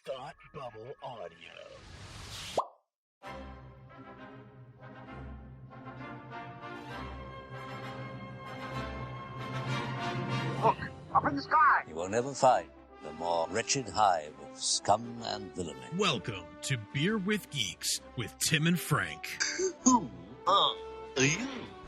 Thought Bubble Audio. Look, up in the sky! You will never find the more wretched hive of scum and villainy. Welcome to Beer with Geeks with Tim and Frank. Who are you?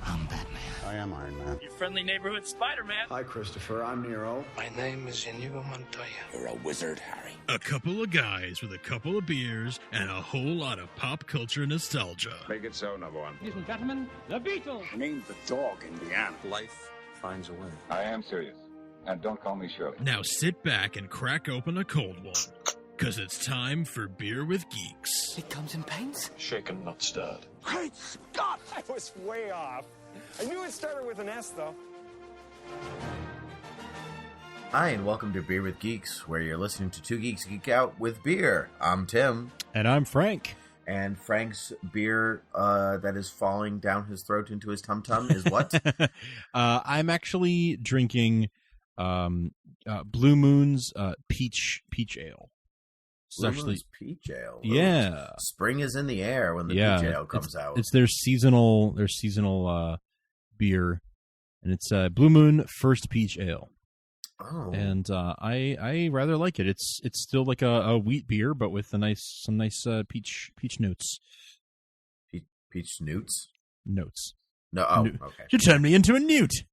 I'm Batman. I am Iron Man. Your friendly neighborhood Spider-Man. Hi, Christopher. I'm Nero. My name is Inigo Montoya. You're a wizard, Harry. A couple of guys with a couple of beers and a whole lot of pop culture nostalgia. Make it so, number one. Ladies and gentlemen, the Beatles. Named the dog Indiana. Life finds a way. I am serious. And don't call me Shirley. Now sit back and crack open a cold one, because it's time for Beer with Geeks. It comes in paints? Shaken, not stirred. Great Scott! I was way off. I knew it started with an S, though. Hi, and welcome to Beer with Geeks, where you're listening to two geeks geek out with beer. I'm Tim. And I'm Frank. And Frank's beer that is falling down his throat into his tum-tum is what? I'm actually drinking Blue Moon's peach ale. Blue Moon's peach ale. Yeah. Spring is in the air when the peach ale comes out. It's their seasonal beer, and it's Blue Moon First Peach Ale. Oh. And I rather like it. It's still like a wheat beer, but with some nice peach notes. Peach newts? Notes. No. Oh, okay. You turned me into a newt.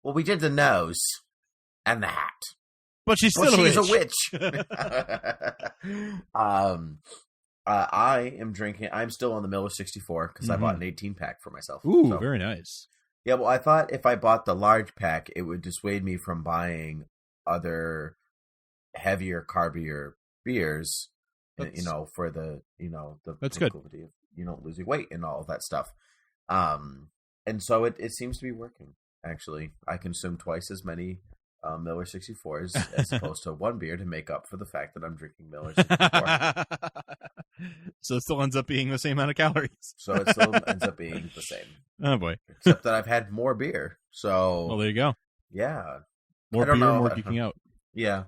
Well, we did the nose and the hat. But she's still she's a witch. I am drinking. I'm still on the Miller 64 because I bought an 18-pack for myself. Ooh, very nice. Yeah, well, I thought if I bought the large pack, it would dissuade me from buying other heavier, carbier beers. For the that's good. Of, losing weight and all of that stuff. And so it seems to be working. Actually, I consume twice as many Miller 64s as opposed to one beer to make up for the fact that I'm drinking Miller 64. So it still ends up being the same amount of calories. So it still ends up being the same. Oh, boy. Except that I've had more beer. So, well, there you go. Yeah. More beer, more geeking out. Yeah.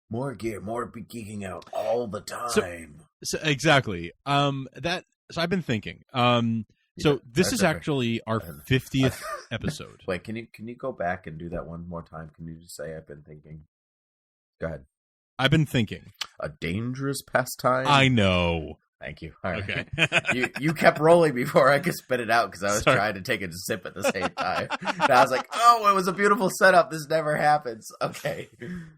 More gear, more geeking out all the time. So exactly. So I've been thinking. So this is actually our 50th episode. Wait, can you go back and do that one more time? Can you just say I've been thinking? Go ahead. I've been thinking. A dangerous pastime? I know. Thank you. All right. Okay. you kept rolling before I could spit it out because I was trying to take a sip at the same time. And I was like, oh, it was a beautiful setup. This never happens. Okay.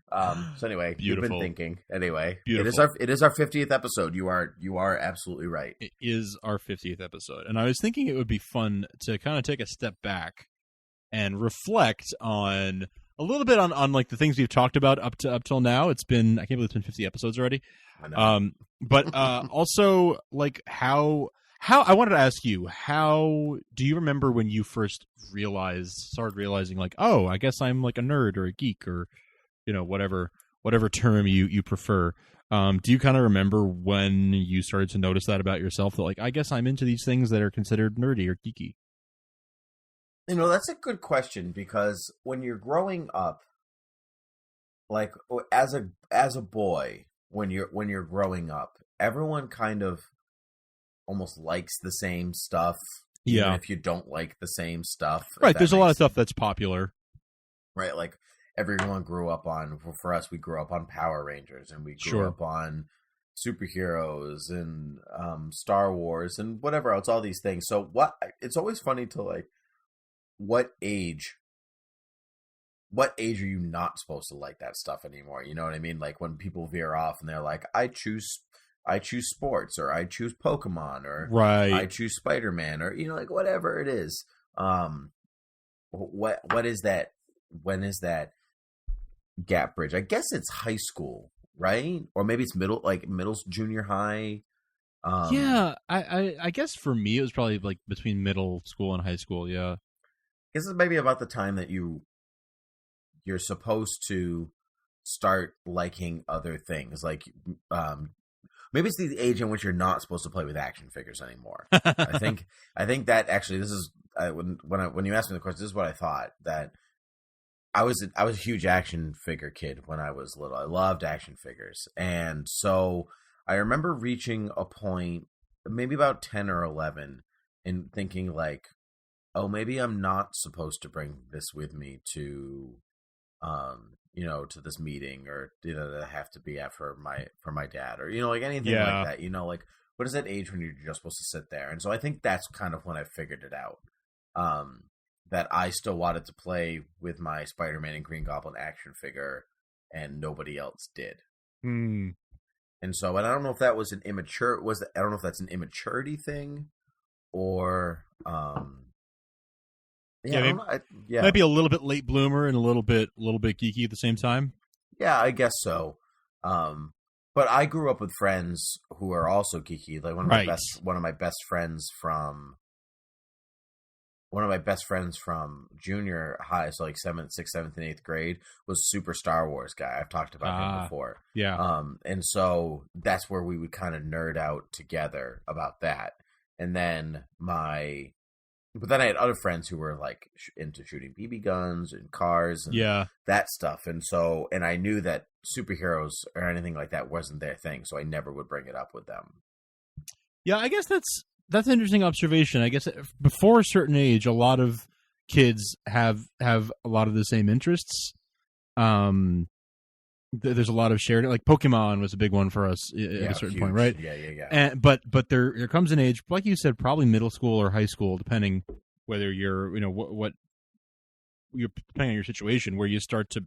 So anyway, beautiful. You've been thinking. Anyway, beautiful. It is our 50th episode. You are absolutely right. It is our 50th episode. And I was thinking it would be fun to kind of take a step back and reflect on a little bit on like the things we've talked about up till now. It's been, I can't believe it's been 50 episodes already. I know. But also like how I wanted to ask you, how do you remember when you first started realizing like, oh, I guess I'm like a nerd or a geek or, whatever term you prefer. Do you kind of remember when you started to notice that about yourself, that like, I guess I'm into these things that are considered nerdy or geeky? That's a good question, because when you're growing up, like as a boy, when you're growing up, everyone kind of almost likes the same stuff. Yeah. Even if you don't like the same stuff. Right. There's a lot of stuff that's popular. Right. Like everyone grew up on, for us, we grew up on Power Rangers, and we grew up on superheroes and Star Wars and whatever else, all these things. So it's always funny to like, what age are you not supposed to like that stuff anymore? You know what I mean? Like when people veer off and they're like, I choose sports, or I choose Pokemon, or right. I choose Spider-Man, or like whatever it is. What is that? When is that gap bridge? I guess it's high school, right? Or maybe it's middle, junior high. Yeah, I guess for me it was probably like between middle school and high school. Yeah. This is maybe about the time that you're supposed to start liking other things. Like, maybe it's the age in which you're not supposed to play with action figures anymore. I think that actually, this is when you asked me the question, this is what I thought, that I was a huge action figure kid when I was little. I loved action figures. And so I remember reaching a point, maybe about 10 or 11, and thinking like, oh, maybe I'm not supposed to bring this with me to, to this meeting, or that I have to be at for my dad, or, like anything like that, like what is that age when you're just supposed to sit there? And so I think that's kind of when I figured it out. That I still wanted to play with my Spider-Man and Green Goblin action figure, and nobody else did. Hmm. And so, and I don't know if that was I don't know if that's an immaturity thing, or might be a little bit late bloomer and a little bit geeky at the same time. Yeah, I guess so. But I grew up with friends who are also geeky. Like one of my best friends from junior high, so like 6th, 7th, and 8th grade, was super Star Wars guy. I've talked about him before. Yeah. And so that's where we would kind of nerd out together about that. And then but then I had other friends who were like into shooting BB guns and cars and that stuff. And so, and I knew that superheroes or anything like that wasn't their thing, so I never would bring it up with them. Yeah, I guess that's an interesting observation. I guess before a certain age, a lot of kids have a lot of the same interests. There's a lot of shared, like Pokemon was a big one for us at a certain point, right? Yeah. And but there comes an age, like you said, probably middle school or high school, depending whether you're, what you're, depending on your situation, where you start to.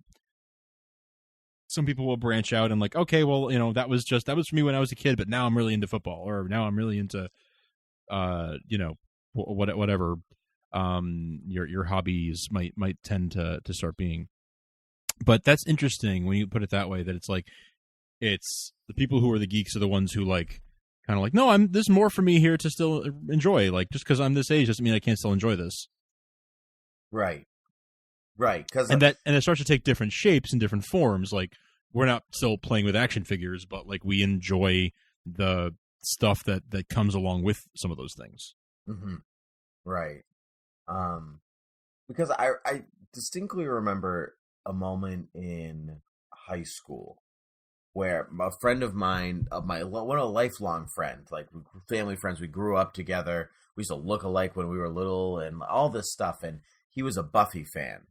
Some people will branch out and like, okay, well, that was for me when I was a kid, but now I'm really into football, or now I'm really into, whatever, your hobbies might tend to start being. But that's interesting when you put it that way, that it's like, it's the people who are the geeks are the ones who like, kind of like, no, there's more for me here to still enjoy. Like, just because I'm this age doesn't mean I can't still enjoy this. Right. And it starts to take different shapes and different forms. Like, we're not still playing with action figures, but like we enjoy the stuff that comes along with some of those things. Mm-hmm. Right. Because I distinctly remember a moment in high school where a friend of mine, one of a lifelong friend, like family friends, we grew up together. We used to look alike when we were little and all this stuff. And he was a Buffy fan.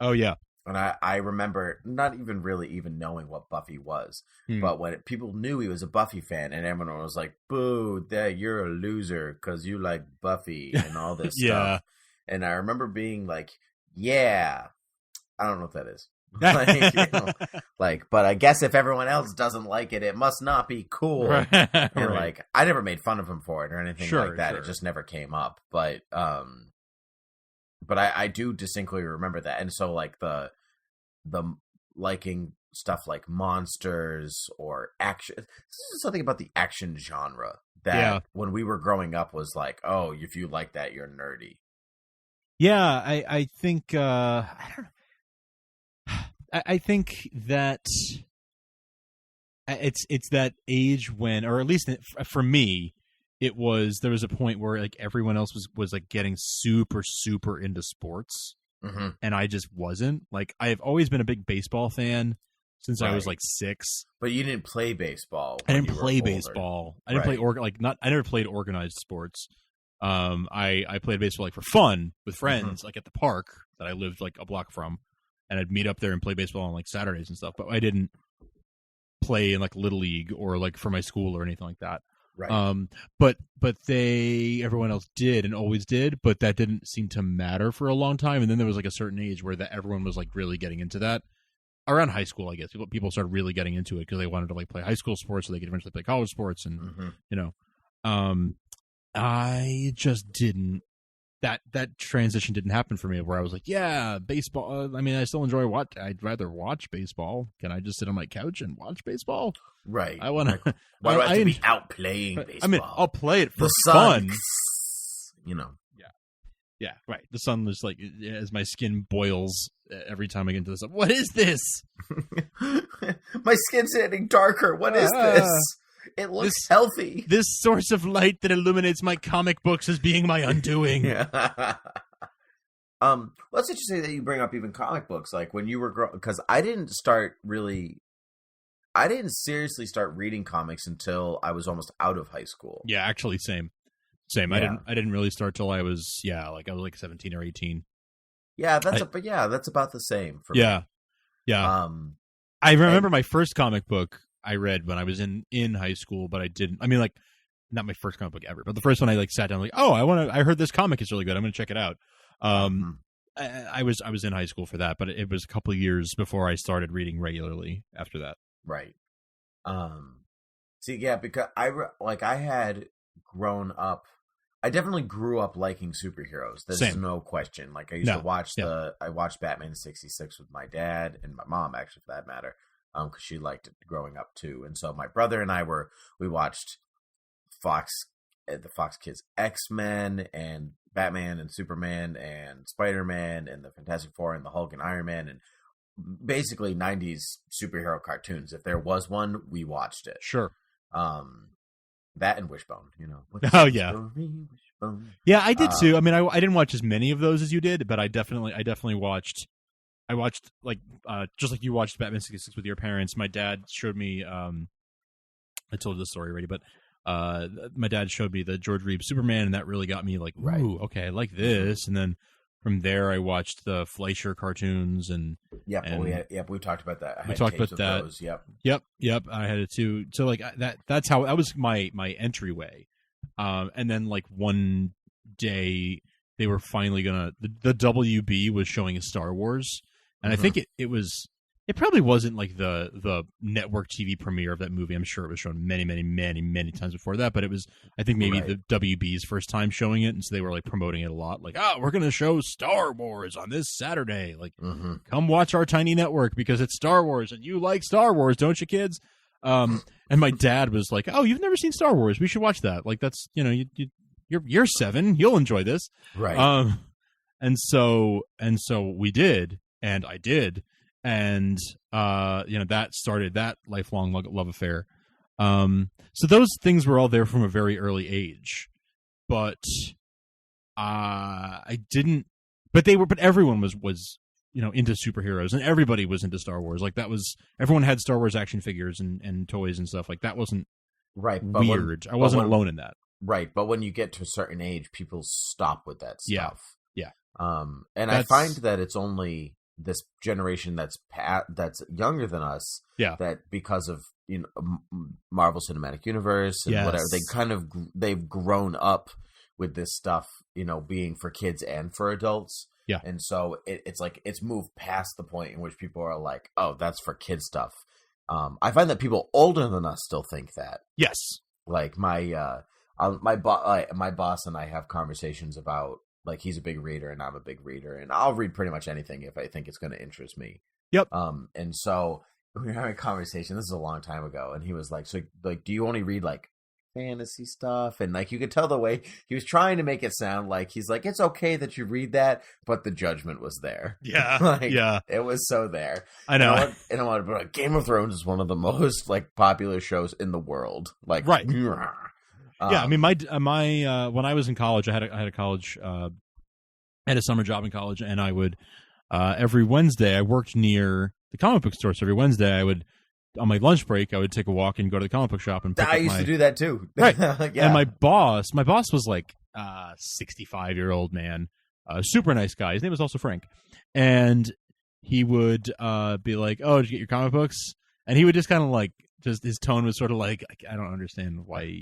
Oh, yeah. And I remember not even really knowing what Buffy was. But when people knew he was a Buffy fan, and everyone was like, boo, you're a loser because you like Buffy and all this stuff. And I remember being like, yeah, I don't know what that is. But I guess if everyone else doesn't like it, it must not be cool. Right. And like, I never made fun of him for it or anything like that. Sure. It just never came up. But I do distinctly remember that. And so like the liking stuff like monsters or action, something about the action genre that when we were growing up was like, oh, if you like that, you're nerdy. Yeah, I think I don't know. I think that it's that age when, or at least for me, there was a point where like everyone else was like getting super, super into sports. Mm-hmm. And I just wasn't. Like, I have always been a big baseball fan since I was like 6. But you didn't play baseball. I didn't play baseball. I didn't play I never played organized sports. I played baseball like for fun with friends, like at the park that I lived like a block from, and I'd meet up there and play baseball on like Saturdays and stuff. But I didn't play in like Little League or like for my school or anything like that. Right. But everyone else did and always did, but that didn't seem to matter for a long time. And then there was like a certain age where everyone was like really getting into that. Around high school, I guess people started really getting into it because they wanted to like play high school sports so they could eventually play college sports, and I just didn't. That transition didn't happen for me where I was like, yeah, baseball. I mean, I still enjoy I'd rather watch baseball. Can I just sit on my couch and watch baseball? Right. I want to. Why do I have to be out playing baseball? I mean, I'll play it for the sun, fun. Yeah, right. The sun was like, as my skin boils every time I get into the sun. What is this? My skin's getting darker. What is this? It looks healthy. This source of light that illuminates my comic books is being my undoing. Let's just say that you bring up even comic books, like when you were because I didn't seriously start reading comics until I was almost out of high school. Yeah, actually, same. Yeah. I didn't really start till I was 17 or 18. Yeah, that's about the same for me. Yeah. I remember my first comic book I read when I was in high school, but I didn't. I mean, like, not my first comic book ever, but the first one I like sat down like, oh, I heard this comic is really good. I'm going to check it out. I was in high school for that, but it was a couple of years before I started reading regularly after that. Right. Because I had grown up. I definitely grew up liking superheroes. There's no question. Like I used to watch I watched Batman 66 with my dad and my mom, actually, for that matter, because she liked it growing up too. And so my brother and I we watched the Fox Kids X-Men and Batman and Superman and Spider-Man and the Fantastic Four and the Hulk and Iron Man and basically 90s superhero cartoons. If there was one, we watched it. Sure. That and Wishbone, Oh yeah. Yeah, I did too. I mean, I didn't watch as many of those as you did, but I definitely watched. I watched just like you watched Batman 66 with your parents. My dad showed me. I told you this story already, but my dad showed me the George Reeves Superman, and that really got me like, ooh, okay, I like this. And then from there, I watched the Fleischer cartoons, and we talked about that. We talked about that. Those. Yep. I had it too. So like that was my entryway. And then like one day they were finally the WB was showing a Star Wars, and I think it probably wasn't like the network TV premiere of that movie. I'm sure it was shown many, many, many, many times before that, but it was, I think, maybe the WB's first time showing it, and so they were like promoting it a lot. Like, we're going to show Star Wars on this Saturday. Like, come watch our tiny network because it's Star Wars, and you like Star Wars, don't you, kids? And my dad was like, "Oh, you've never seen Star Wars? We should watch that. Like, that's you're 7, you'll enjoy this." Right. And so we did, and I did. And that started that lifelong love affair. So those things were all there from a very early age, but I didn't. But everyone was into superheroes, and everybody was into Star Wars. Like everyone had Star Wars action figures and toys and stuff. Like that wasn't weird. I wasn't alone in that. Right, but when you get to a certain age, people stop with that stuff. Yeah. I find that it's only this generation that's younger than us, that because of Marvel Cinematic Universe and whatever, they've grown up with this stuff, being for kids and for adults. Yeah, and so it's like it's moved past the point in which people are like, oh, that's for kid stuff. I find that people older than us still think that. Yes, like my boss and I have conversations about. Like, he's a big reader and I'm a big reader, and I'll read pretty much anything if I think it's going to interest me. Yep. And so we were having a conversation. This is a long time ago, and he was like, "So, like, do you only read like fantasy stuff?" And like, you could tell the way he was trying to make it sound like he's like, "It's okay that you read that," but the judgment was there. Yeah. It was so there. I know. And I want to be like, Game of Thrones is one of the most like popular shows in the world. Like, right. Yeah, I mean, my when I was in college, I had a college, I had a summer job in college, and I would every Wednesday I worked near the comic book store. So every Wednesday I would, on my lunch break, I would take a walk and go to the comic book shop and pick I used to do that too. Right. Yeah. And my boss was like 65-year-old man, super nice guy. His name was also Frank, and he would be like, "Oh, did you get your comic books?" And he would just kind of like. Just his tone was sort of like, I don't understand why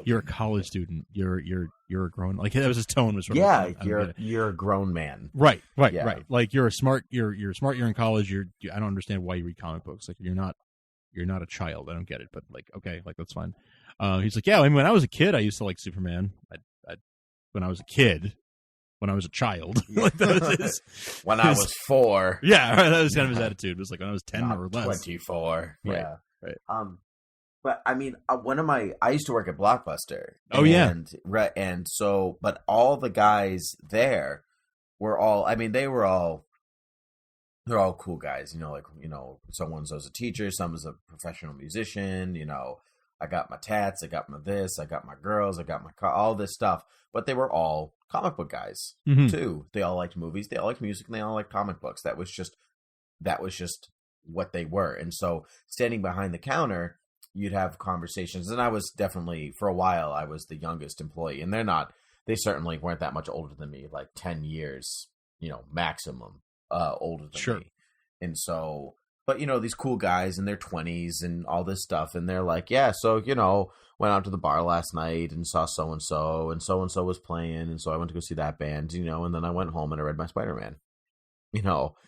you're a college student. You're a grown, like that was his tone was sort of like, you're a grown man. Right. Like you're smart. You're smart. You're in college. I don't understand why you read comic books. Like you're not a child. I don't get it. But like, okay, like that's fine. He's like, yeah. I mean, when I was a kid, I used to like Superman. When I was a kid. When I was a child, like that was when I was 4. Yeah, that was kind of his attitude. It was like when I was 10 or less. 24. Right. Yeah. Right. But I mean, I used to work at Blockbuster. Oh, yeah. And so, but all the guys there were all, I mean, they're all cool guys, someone's a teacher, someone's a professional musician, I got my tats, I got my this, I got my girls, I got my car, all this stuff. But they were all comic book guys too. They all liked movies, they all liked music, and they all liked comic books. That was just what they were. And so standing behind the counter, you'd have conversations. And I was definitely, for a while, I was the youngest employee. And they certainly weren't that much older than me, like 10 years, maximum older than me. And so, but, these cool guys in their 20s and all this stuff. And they're like, yeah, so, went out to the bar last night and saw so-and-so was playing. And so I went to go see that band, and then I went home and I read my Spider-Man.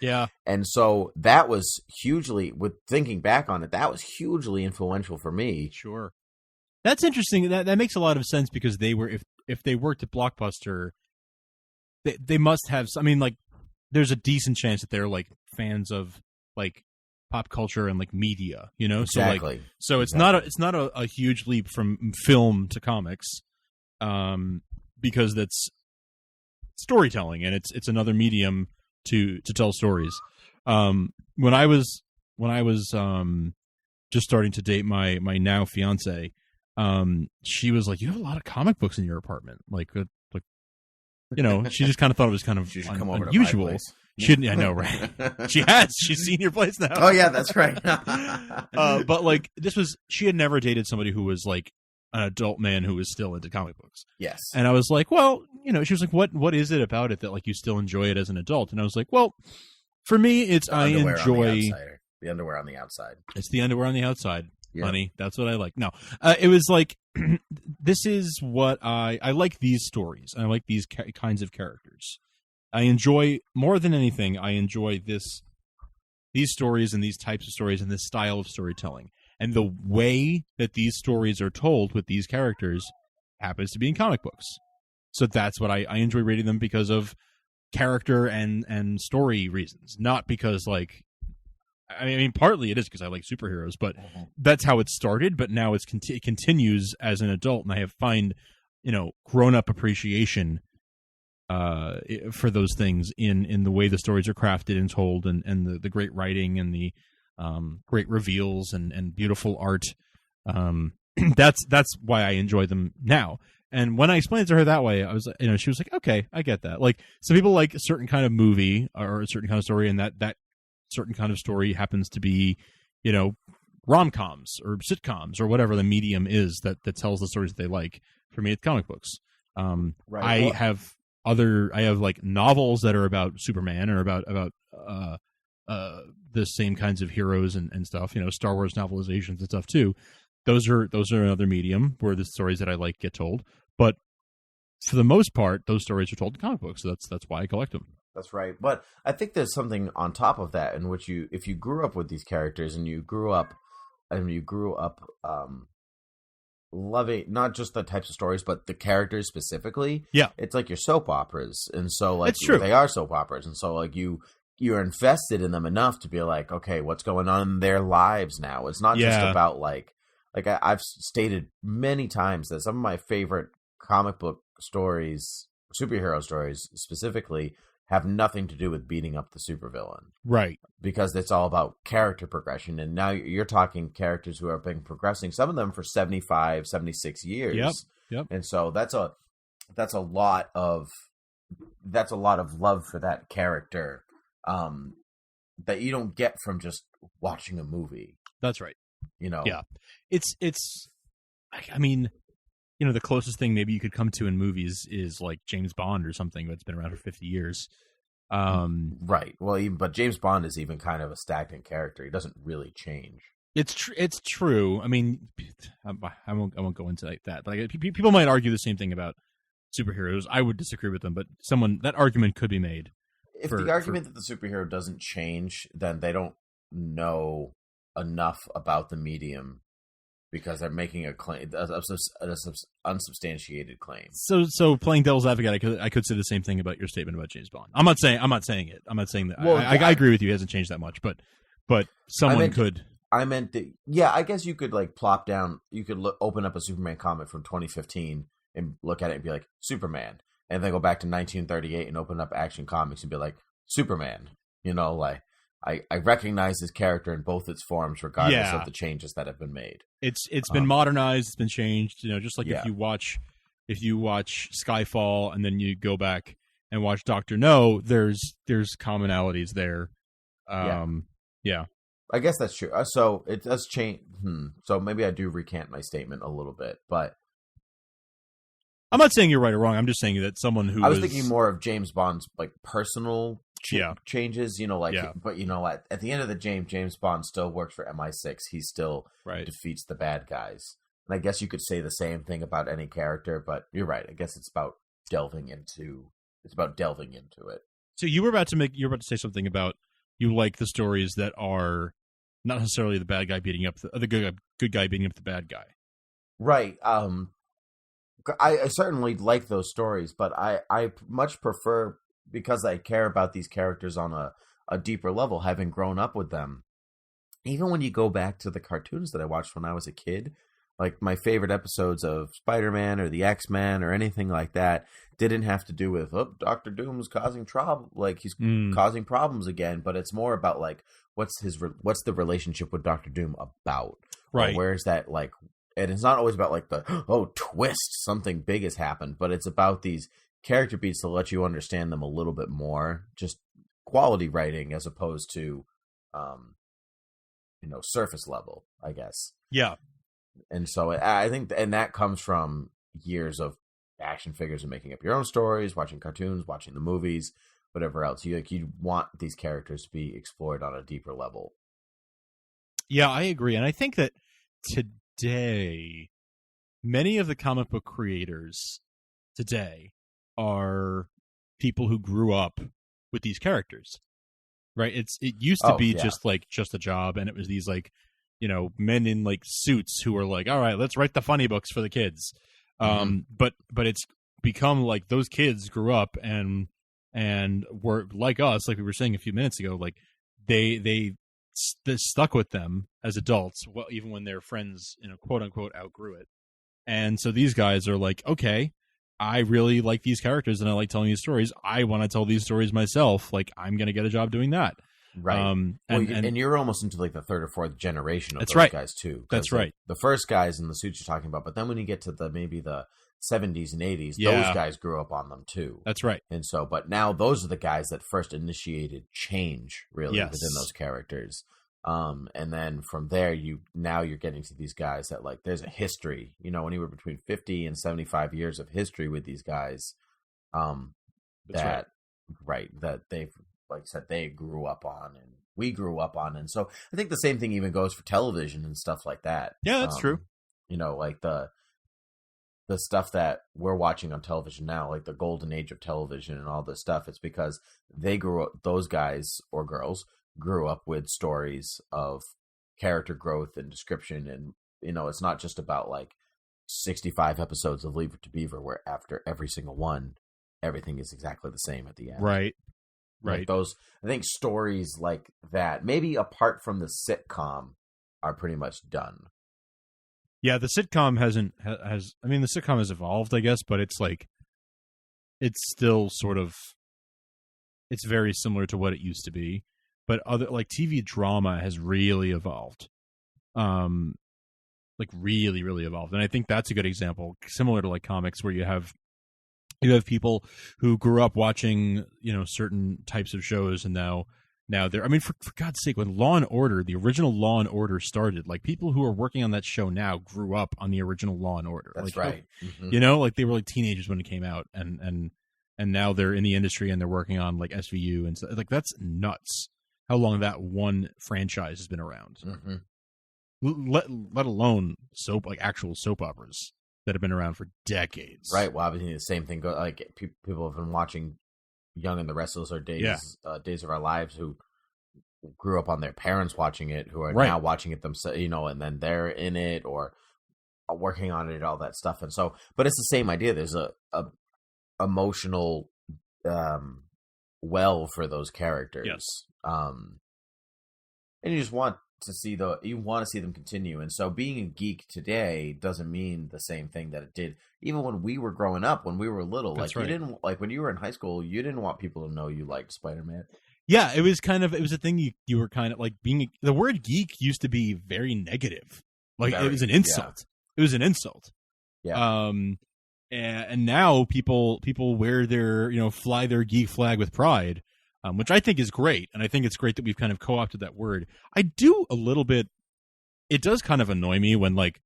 Yeah. And so that was hugely, with thinking back on it, that was hugely influential for me. Sure. That's interesting. That makes a lot of sense because they were, if they worked at Blockbuster, they must have, there's a decent chance that they're like fans of like pop culture and like media, Exactly. So it's not a huge leap from film to comics, because that's storytelling and it's another medium to tell stories. When I was just starting to date my now fiance, she was like, "You have a lot of comic books in your apartment." She just kind of thought it was kind of unusual. I know, right? She's seen your place now. Oh yeah, that's right. But she had never dated somebody who was like an adult man who was still into comic books. Yes. And I was like, well, she was like, what is it about it that like you still enjoy it as an adult? And I was like, well, for me, it's I enjoy the underwear on the outside. It's the underwear on the outside, honey. That's what I like. No, it was like, this is what I like these stories. I like these kinds of characters. I enjoy more than anything. I enjoy these stories and these types of stories and this style of storytelling. And the way that these stories are told with these characters happens to be in comic books. So that's what I enjoy reading them, because of character and story reasons. Not because, partly it is because I like superheroes, but that's how it started. But now it continues as an adult, and I have find, grown-up appreciation for those things in the way the stories are crafted and told, and the great writing and the great reveals and beautiful art. That's why I enjoy them now. And when I explained it to her that way, I was, she was like, okay, I get that. Like, some people like a certain kind of movie or a certain kind of story, and that certain kind of story happens to be, rom-coms or sitcoms or whatever the medium is that tells the stories that they like. For me, it's comic books. Right. I have like novels that are about Superman or about the same kinds of heroes and stuff, Star Wars novelizations and stuff too. Those are another medium where the stories that I like get told. But for the most part, those stories are told in comic books. So that's why I collect them. That's right. But I think there's something on top of that in which if you grew up with these characters and you grew up loving not just the types of stories, but the characters specifically. Yeah. It's like your soap operas. And so it's true. They are soap operas. And so you're invested in them enough to be like, okay, what's going on in their lives now? It's not just about I've stated many times that some of my favorite comic book stories, superhero stories specifically, have nothing to do with beating up the supervillain. Right. Because it's all about character progression. And now you're talking characters who have been progressing, some of them for 75, 76 years. Yep. And so that's a lot of love for that character that you don't get from just watching a movie. That's right. Yeah. It's the closest thing maybe you could come to in movies is like James Bond or something that's been around for 50 years. Right. Well, but James Bond is even kind of a stagnant character. He doesn't really change. It's true. I mean, I won't go into that. But people might argue the same thing about superheroes. I would disagree with them, but that argument could be made. If the argument that the superhero doesn't change, then they don't know enough about the medium, because they're making a claim, an unsubstantiated claim. So playing devil's advocate, I could say the same thing about your statement about James Bond. I'm not saying it. I'm not saying that. Well, I agree with you. He hasn't changed that much, but someone could. I meant that. Yeah, I guess you could plop down. You could open up a Superman comic from 2015 and look at it and be like Superman, and then go back to 1938 and open up Action Comics and be like Superman. I recognize his character in both its forms, regardless of the changes that have been made. It's been modernized, it's been changed. Just like Yeah. if you watch Skyfall and then you go back and watch Dr. No, there's commonalities there. Yeah. I guess that's true. So it does change. So maybe I do recant my statement a little bit, but I'm not saying you're right or wrong. I'm just saying that someone who I was thinking more of James Bond's like personal changes. Yeah. But at the end of the James Bond still works for MI6. He still defeats the bad guys. And I guess you could say the same thing about any character, but you're right. I guess it's about delving into it. So you were about to say something about you like the stories that are not necessarily the bad guy beating up the good guy beating up the bad guy. Right. I certainly like those stories, but I much prefer, because I care about these characters on a deeper level, having grown up with them. Even when you go back to the cartoons that I watched when I was a kid, like my favorite episodes of Spider-Man or the X-Men or anything like that didn't have to do with, Dr. Doom's causing trouble, like he's causing problems again, but it's more about like what's the relationship with Dr. Doom about? Right. Or where's that like, and it's not always about like the twist, something big has happened, but it's about these character beats to let you understand them a little bit more, just quality writing as opposed to surface level, I guess. Yeah. And so I think, and that comes from years of action figures and making up your own stories, watching cartoons, watching the movies, whatever else. You want these characters to be explored on a deeper level. Yeah, I agree. And I think that today, many of the comic book creators today are people who grew up with these characters, right? It used to be just a job, and it was these like, men in like suits who were like, all right, let's write the funny books for the kids. But it's become like those kids grew up and were like us, like we were saying a few minutes ago, like they stuck with them as adults, well, even when their friends, quote unquote, outgrew it. And so these guys are like, okay, I really like these characters and I like telling these stories. I want to tell these stories myself. Like, I'm going to get a job doing that. Right. And you're almost into like the third or fourth generation of those guys too. That's right. The first guys in the suits you're talking about, but then when you get to maybe the 70s and 80s, those guys grew up on them too. That's right. And so, but now those are the guys that first initiated change really within those characters. And then from there, you're getting to these guys that like, there's a history, anywhere between 50 and 75 years of history with these guys. That they've, like I said, they grew up on and we grew up on. And so I think the same thing even goes for television and stuff like that. Yeah, that's true. Like the stuff that we're watching on television now, like the golden age of television and all this stuff, it's because those guys or girls grew up with stories of character growth and description. And, it's not just about like 65 episodes of Leave It to Beaver where after every single one, everything is exactly the same at the end. Right. Like those, I think stories like that, maybe apart from the sitcom, are pretty much done. Yeah, the sitcom the sitcom has evolved, I guess, but it's like, it's still sort of, it's very similar to what it used to be. But other like TV drama has really evolved, like really, really evolved. And I think that's a good example, similar to like comics, where you have people who grew up watching, certain types of shows, and now they're, I mean, for God's sake, when Law and Order, the original Law and Order started, like people who are working on that show now grew up on the original Law and Order. That's like, right. Like they were like teenagers when it came out, and now they're in the industry and they're working on like SVU and stuff. Like that's nuts. How long that one franchise has been around, let alone actual soap operas that have been around for decades. Right. Well, obviously the same thing. Like people have been watching Young and the Restless or Days of Our Lives, who grew up on their parents watching it, who are now watching it themselves, and then they're in it or working on it, all that stuff. And so, but it's the same idea. There's a emotional well for those characters. Yes. And you just want to see them continue. And so being a geek today doesn't mean the same thing that it did even when we were growing up, when we were little. That's like right. You didn't, like when you were in high school, you didn't want people to know you liked Spider-Man. Yeah, it was a thing you were kind of like being. The word geek used to be very negative. Like it was an insult. Yeah. It was an insult. Yeah. And now people wear their, fly their geek flag with pride, which I think is great. And I think it's great that we've kind of co-opted that word. I do a little bit. It does kind of annoy me when like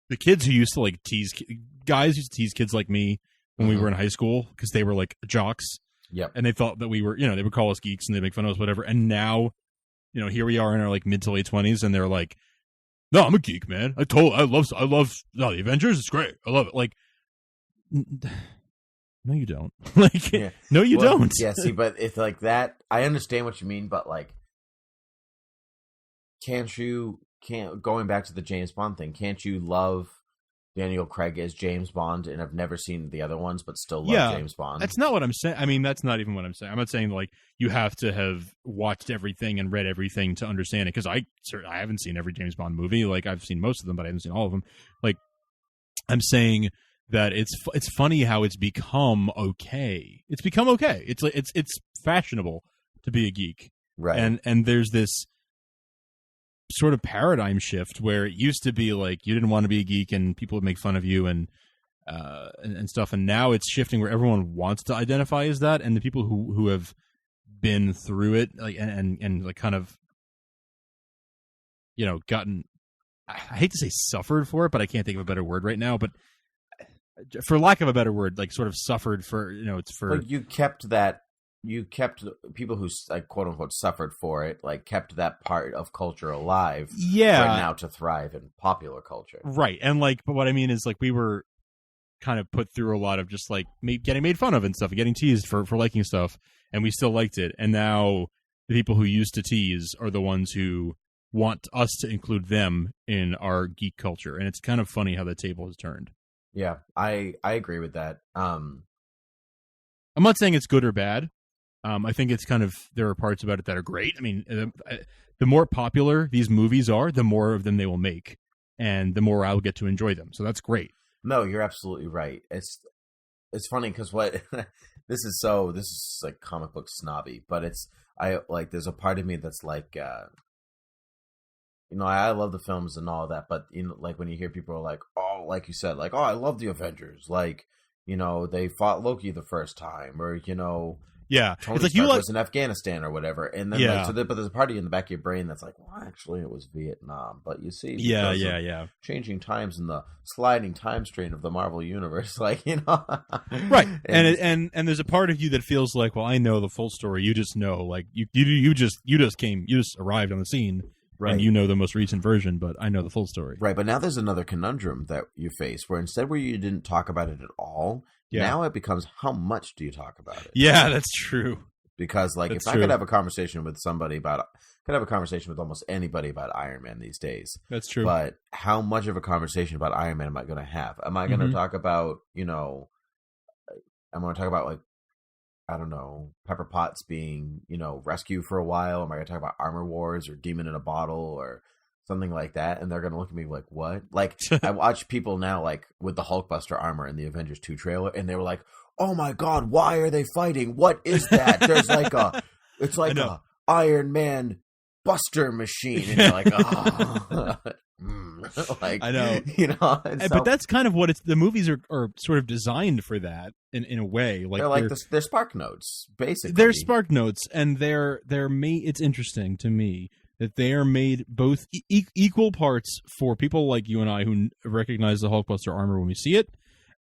the kids who used to like guys used to tease kids like me when we were in high school because they were like jocks. Yep. And they thought that we were, they would call us geeks and they make fun of us, whatever. And now, here we are in our like mid to late 20s and they're like, no, I'm a geek, man. I love the Avengers. It's great. I love it. Like, no, you don't. Like, yeah. No, you don't. Yeah, see, but it's like that. I understand what you mean, but like, going back to the James Bond thing, can't you love Daniel Craig as James Bond and I've never seen the other ones but still love James Bond? That's not what I'm saying. I mean, that's not even what I'm saying. I'm not saying like you have to have watched everything and read everything to understand it, because I haven't seen every James Bond movie. Like I've seen most of them, but I haven't seen all of them. Like I'm saying that it's funny how it's become okay. It's become okay. It's fashionable to be a geek. Right. And there's this sort of paradigm shift where it used to be like you didn't want to be a geek and people would make fun of you and stuff, and now it's shifting where everyone wants to identify as that, and the people who have been through it like and like kind of gotten, I hate to say suffered for it, but I can't think of a better word right now, but for lack of a better word, like sort of suffered for it's for like you kept people who like quote unquote suffered for it, like kept that part of culture alive for it now to thrive in popular culture. Right. And like, but what I mean is like we were kind of put through a lot of just like getting made fun of and stuff, getting teased for liking stuff, and we still liked it. And now the people who used to tease are the ones who want us to include them in our geek culture. And it's kind of funny how the table has turned. Yeah, I agree with that. I'm not saying it's good or bad. I think it's kind of, there are parts about it that are great. I mean, the more popular these movies are, the more of them they will make, and the more I'll get to enjoy them. So that's great. No, you're absolutely right. It's funny because this is like comic book snobby, but there's a part of me that's like, I love the films and all that, but like when you hear people are like, oh, like you said, like, oh, I love the Avengers, like, they fought Loki the first time, or yeah, Tony it's like Stark was in Afghanistan or whatever, and then but there's a party in the back of your brain that's like, well, actually, it was Vietnam. But you see, changing times in the sliding time strain of the Marvel universe, like right? and there's a part of you that feels like, well, I know the full story. You just know, like you just arrived on the scene, right? And you know the most recent version, but I know the full story, right? But now there's another conundrum that you face, where instead where you didn't talk about it at all. Yeah. Now it becomes, how much do you talk about it? Yeah, that's true. Because like I could have a conversation with almost anybody about Iron Man these days. That's true. But how much of a conversation about Iron Man am I going to have? Am I going to talk about, I'm going to talk about like, I don't know, Pepper Potts being, rescued for a while? Am I going to talk about Armor Wars or Demon in a Bottle or something like that? And they're going to look at me like, what? Like, I watch people now, like, with the Hulkbuster armor in the Avengers 2 trailer, and they were like, oh my God, why are they fighting? What is that? There's like it's like a Iron Man buster machine. And you're like, oh. Like, I know. So, but that's kind of what the movies are sort of designed for that in a way. Like they're spark notes, basically. They're spark notes, and they're made. It's interesting to me that they are made both equal parts for people like you and I who recognize the Hulkbuster armor when we see it,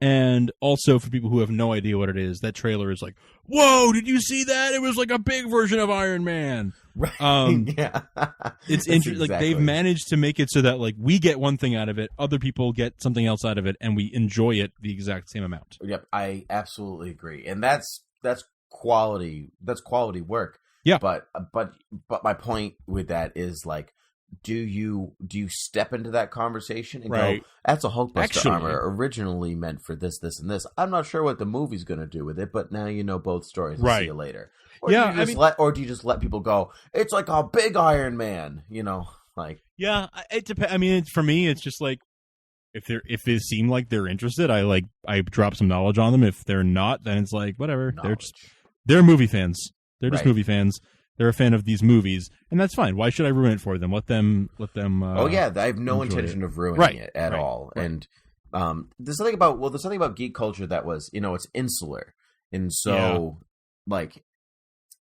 and also for people who have no idea what it is. That trailer is like, whoa, did you see that? It was like a big version of Iron Man. Right. Yeah. It's interesting. Like they've managed to make it so that like we get one thing out of it, other people get something else out of it, and we enjoy it the exact same amount. Yep, I absolutely agree. And that's quality. That's quality work. Yeah, but my point with that is like, do you step into that conversation and go, that's a Hulkbuster armor originally meant for this, this, and this. I'm not sure what the movie's going to do with it, but now you know both stories. Right. See you later. Or do you just let people go, it's like a big Iron Man, like. Yeah, it depends. I mean, for me, it's just like, if they seem like they're interested, I drop some knowledge on them. If they're not, then it's like, whatever. They're movie fans. They're just Right. movie fans. They're a fan of these movies, and that's fine. Why should I ruin it for them? Let them. Oh yeah, I have no enjoy intention it. of ruining Right, it at right, all. right. And there's something about geek culture that was, it's insular, and so like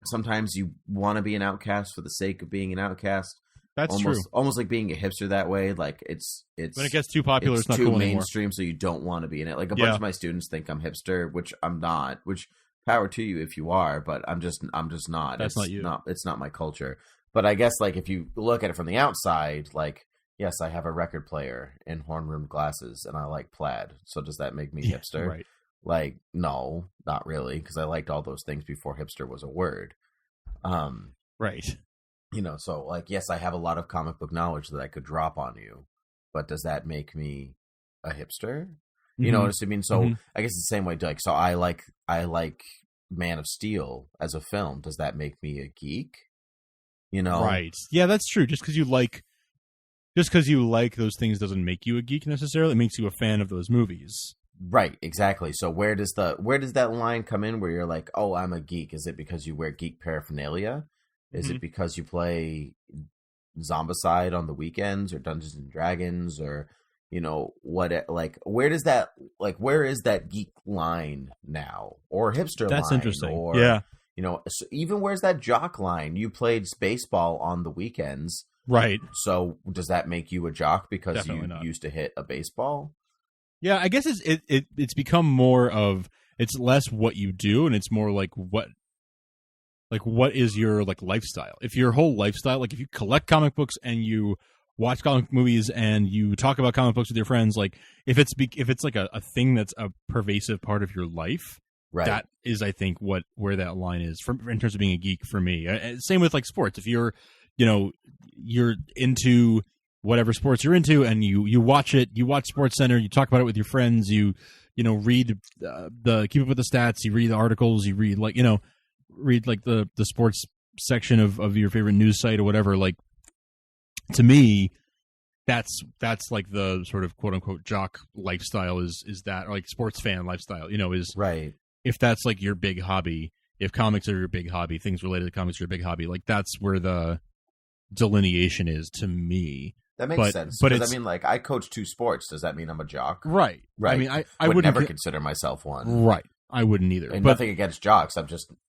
sometimes you want to be an outcast for the sake of being an outcast. That's almost, true. Almost like being a hipster that way. Like it's When it gets too popular, it's not too cool anymore. mainstream, so you don't want to be in it. Like a bunch of my students think I'm hipster, which I'm not. Which power to you if you are, but I'm just not. That's not you. It's not my culture. But I guess like if you look at it from the outside, like yes, I have a record player and horn-rimmed glasses, and I like plaid. So does that make me hipster? Right. Like no, not really, because I liked all those things before hipster was a word. Right. So like, yes, I have a lot of comic book knowledge that I could drop on you, but does that make me a hipster? You know what I mean? So I guess it's the same way. Like, so I like Man of Steel as a film. Does that make me a geek? Right. Yeah, that's true. Just because you like those things doesn't make you a geek necessarily. It makes you a fan of those movies. Right. Exactly. So where does that line come in where you're like, oh, I'm a geek? Is it because you wear geek paraphernalia? Is it because you play Zombicide on the weekends or Dungeons and Dragons or, what, like, where is that geek line now or hipster That's line? interesting. Or, yeah. So even where's that jock line? You played baseball on the weekends. Right. So does that make you a jock because Definitely you not. used to hit a baseball? Yeah, I guess it's become more of, it's less what you do and it's more like what is your like lifestyle? If your whole lifestyle, like if you collect comic books and you watch comic movies and you talk about comic books with your friends, like if it's like a thing that's a pervasive part of your life, right. That is, I think, where that line is in terms of being a geek for me. Same with like sports. If you're into whatever sports you're into and you watch it, you watch SportsCenter, you talk about it with your friends, you read the keep up with the stats, you read the articles, you read the sports section of your favorite news site or whatever. Like, to me, that's like the sort of quote unquote jock lifestyle is that, or like sports fan lifestyle, is right. If that's like your big hobby, if comics are your big hobby, things related to comics are your big hobby, like that's where the delineation is to me. That makes sense. But I mean, like, I coach 2 sports. Does that mean I'm a jock? Right. Right. I mean, I would wouldn't never consider myself one. Right. I wouldn't either. And but nothing against jocks.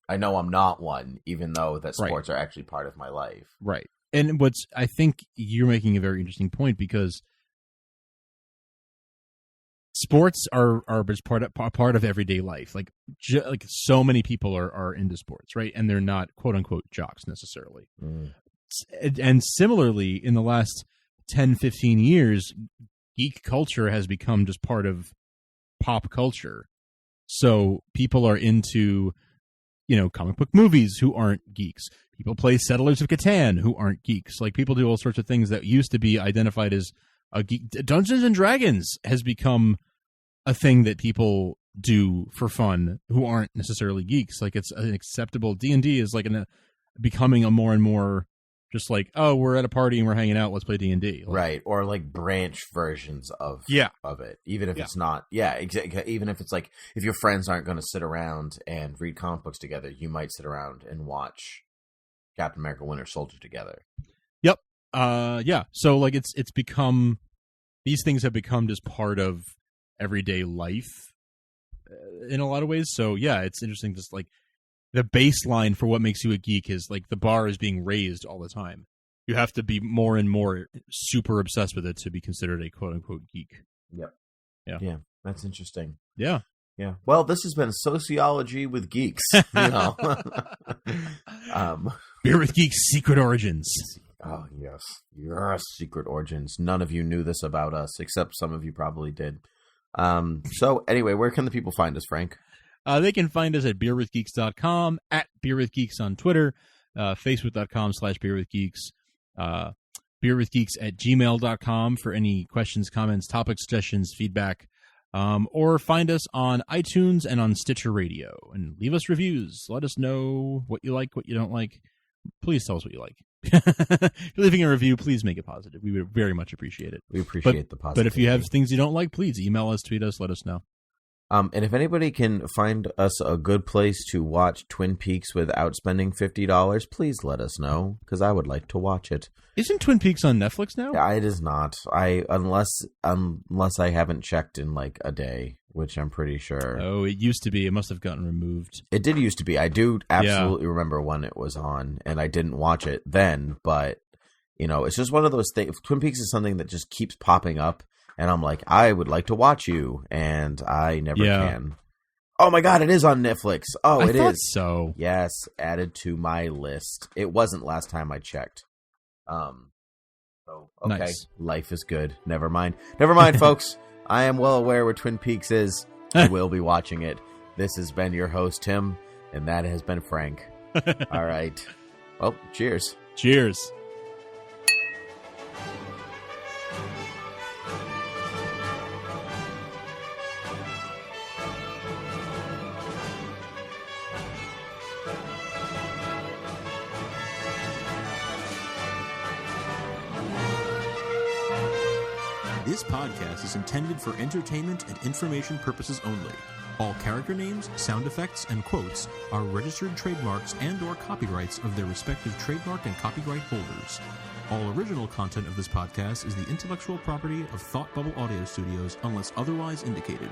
I know I'm not one, even though that sports are actually part of my life. Right. And I think you're making a very interesting point, because sports are just part of everyday life. Like like so many people are into sports, right? And they're not quote unquote jocks necessarily. And similarly, in the last 10, 15 years, geek culture has become just part of pop culture. So people are into, comic book movies who aren't geeks. People play Settlers of Catan who aren't geeks. Like, people do all sorts of things that used to be identified as a geek. Dungeons and Dragons has become a thing that people do for fun who aren't necessarily geeks. Like, it's an acceptable. D&D is like becoming a more and more just like, oh, we're at a party and we're hanging out, let's play D&D. Like, right. Or like branch versions of it. Even if it's not. Yeah, exactly. Even if it's like, if your friends aren't going to sit around and read comic books together, you might sit around and watch Captain America Winter Soldier together. Yep. Yeah. So like it's become, these things have become just part of everyday life in a lot of ways. So yeah, it's interesting. Just like the baseline for what makes you a geek is like the bar is being raised all the time. You have to be more and more super obsessed with it to be considered a quote unquote geek. Yep. Yeah. Yeah. That's interesting. Yeah. Yeah. Well, this has been Sociology with Geeks. Beer with Geeks Secret Origins. Oh, yes. Yes, Secret Origins. None of you knew this about us, except some of you probably did. So, anyway, where can the people find us, Frank? They can find us at beerwithgeeks.com, at beerwithgeeks on Twitter, facebook.com/beerwithgeeks, beerwithgeeks@gmail.com for any questions, comments, topic suggestions, feedback, or find us on iTunes and on Stitcher Radio, and leave us reviews. Let us know what you like, what you don't like. Please tell us what you like. If you're leaving a review, please make it positive. We would very much appreciate it. We appreciate the positive. But if you have things you don't like, please email us, tweet us, let us know. And if anybody can find us a good place to watch Twin Peaks without spending $50, please let us know, because I would like to watch it. Isn't Twin Peaks on Netflix now? It is not. Unless I haven't checked in like a day, which I'm pretty sure. Oh, it used to be. It must have gotten removed. It did used to be. I do absolutely remember when it was on, and I didn't watch it then, but it's just one of those things. Twin Peaks is something that just keeps popping up. And I'm like, I would like to watch you, and I never can. Oh my God, it is on Netflix. Oh, it is. So yes, added to my list. It wasn't last time I checked. So okay, nice. Life is good. Never mind, folks. I am well aware where Twin Peaks is. I will be watching it. This has been your host Tim, and that has been Frank. All right. Well, cheers. Cheers. This podcast is intended for entertainment and information purposes only. All character names, sound effects, and quotes are registered trademarks and/or copyrights of their respective trademark and copyright holders. All original content of this podcast is the intellectual property of Thought Bubble Audio Studios unless otherwise indicated.